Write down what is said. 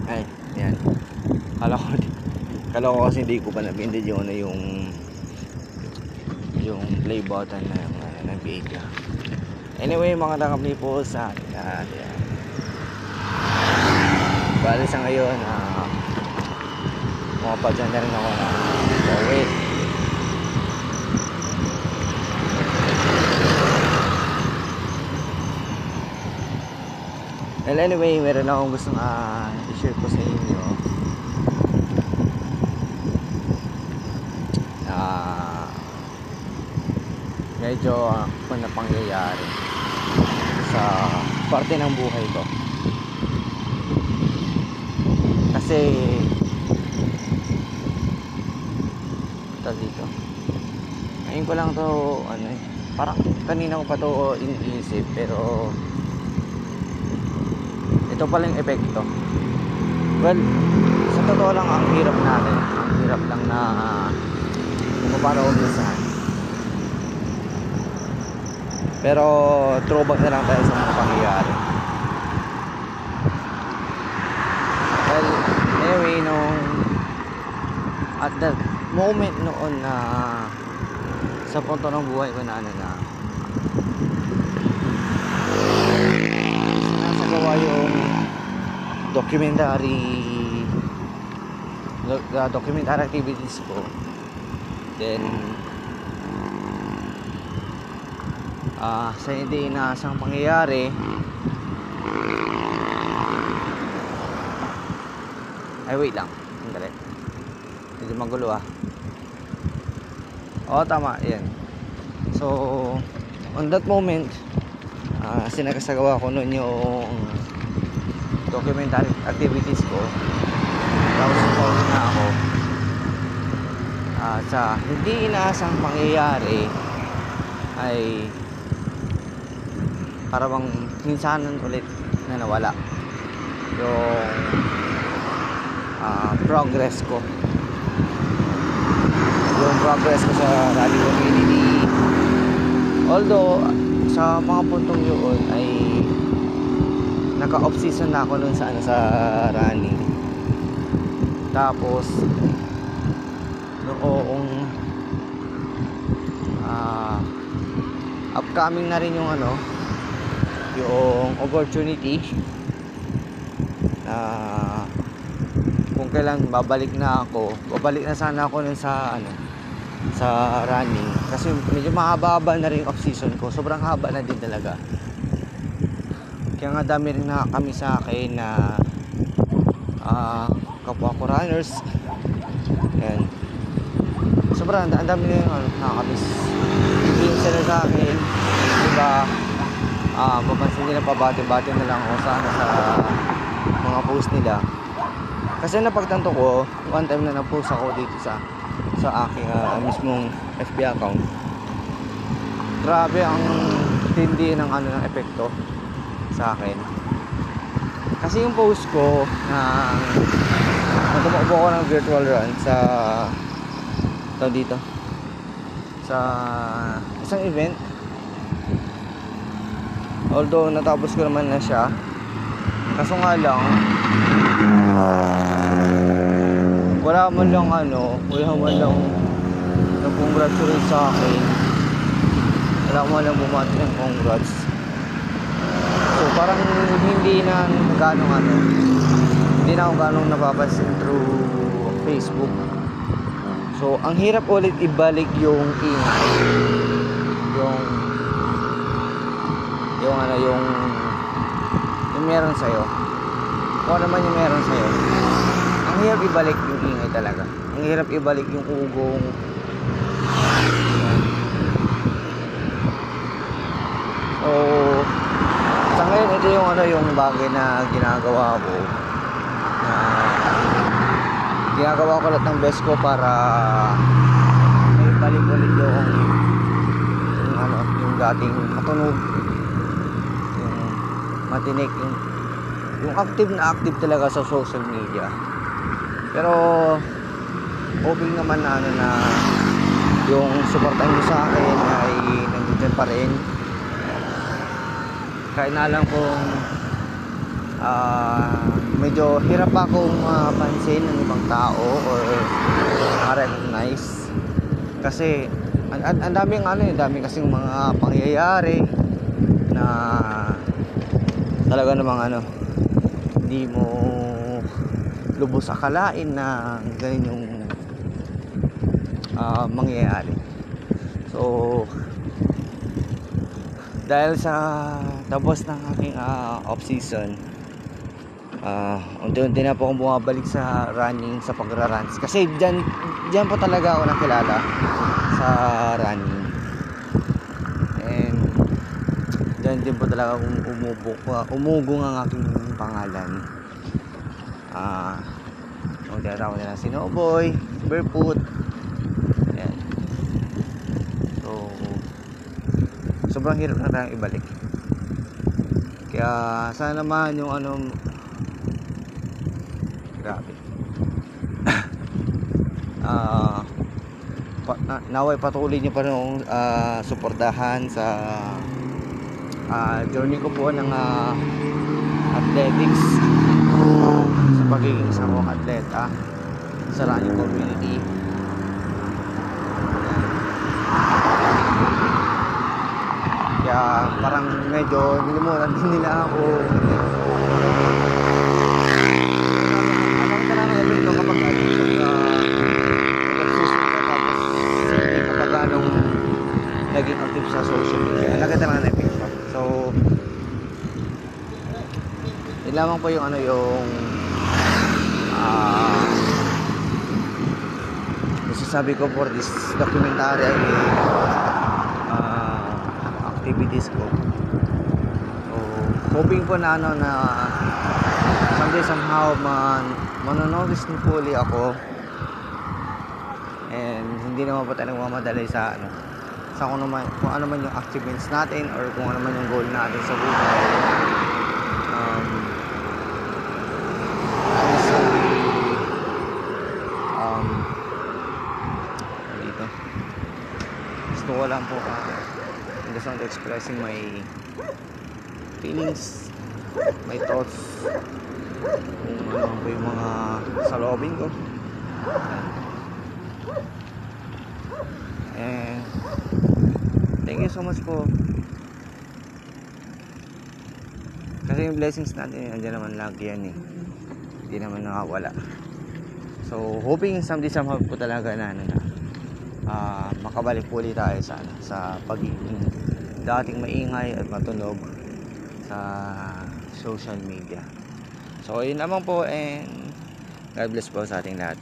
Ay, yan. Kala ko kasi hindi ko pa napindid yung ano yung play button ng video. Anyway, mga po sa yan. Bali sa ngayon, pumapadyan na rin ako na pauwi. Well, anyway, meron akong gustong i-share ko sa inyo. Medyo na pangyayari sa parte ng buhay ko. Kasi ito dito. Ngayon ko lang to parang kanina ko pa to iniisip, pero ito pala yung epekto. Well, sa totoo lang ang hirap natin. Ang hirap lang na kung paano umpisahan. Pero throwback na lang tayo sa mga pangyayari. Well, anyway, at that moment noon na sa punto ng buhay ko na sinasagawa yung documentary activities ko. Then sa hindi inaasang pangyayari ay wait lang, sandali, hindi magulo tama, yan. So on that moment, sinasagawa ko noon yung documentary activities ko. Tapos nag-pauwi na ako sa hindi inaasang pangyayari ay parang minsanan ulit na nawala yung progress ko sa rally community. Although sa mga puntong yun ay naka-off season na ako nun sa running. Tapos noong upcoming na rin yung yung opportunity na kung kailan babalik na sana ako nun sa running, kasi medyo mahaba na rin off season ko. Sobrang haba na din talaga, kaya nga dami rin na kami sa akin na kapwa ko runners. Ayan, sobrang ang dami na yung nakakamiss. Bigyan sila sa akin, diba? Mapansin nila, pabati-bati na lang ako sa mga post nila. Kasi napagtanto ko, one time na na-post ako dito sa aking mismong FB account. Grabe ang tindi ng ng epekto sa akin. Kasi yung post ko na tumakbo ako ng virtual run dito sa isang event. Although natapos ko naman na siya, kaso nga lang wala man lang nag-congratulate sa akin. Wala man lang bumati ng congrats. So parang hindi na ako ganong napapansin through Facebook. So ang hirap ulit ibalik yung ingay, yung meron sa'yo. Kung ano man yung meron sa'yo, ang hirap ibalik yung ingay talaga. Ang hirap ibalik yung ugong. So sa ngayon, ito yung bagay na ginagawa ko. Ginagawa ko lahat ng best ko para may balik ulit yung dating matunog, yung matinik, yung active talaga sa social media. Pero hoping naman na yung suporta niyo sa akin ay nandiyan pa rin. Kaya na lang kung medyo hirap akong mapansin ng ibang tao or ma-recognize kasi ang daming daming kasing mga pangyayari na talaga namang hindi mo lubos akalain na ganyan yung mangyayari. So dahil sa tapos ng aking off season, unti-unti na po akong bumabalik sa running, sa pagra-runs kasi dyan po talaga ako nakilala sa running, and dyan din po talaga umugong ang aking pangalan. Ang tinatawag nila Snowboy, Barefoot. Ayan. So sobrang hirap na tayong ibalik, kaya sana naman yung grabe naway patuloy niyo pa rin suportahan sa journey ko po ng athletics, sa pagiging isang atleta sa running community. Kaya parang medyo nilimutan din nila ako. Naging active sa social media. Naganda lang na epekto. So yun lamang po yung masasabi ko for this documentary activities ko. So hoping po na na someday somehow manonotice ni Puli ako, and hindi naman po tayo nagmamadali sa sa kung ano man yung achievements natin or kung ano man yung goal natin sa buhay. Dito gusto ko lang po just want to expressing my feelings, my thoughts, kung ano po yung mga saloobin ko. And thank you so much po, kasi yung blessings natin nandiyan naman lagi yan hindi naman nakawala. So hoping someday somehow po talaga na makabalik po ulit tayo sa pagiging dating maingay at matunog sa social media. So yun naman po, and God bless po sa ating lahat.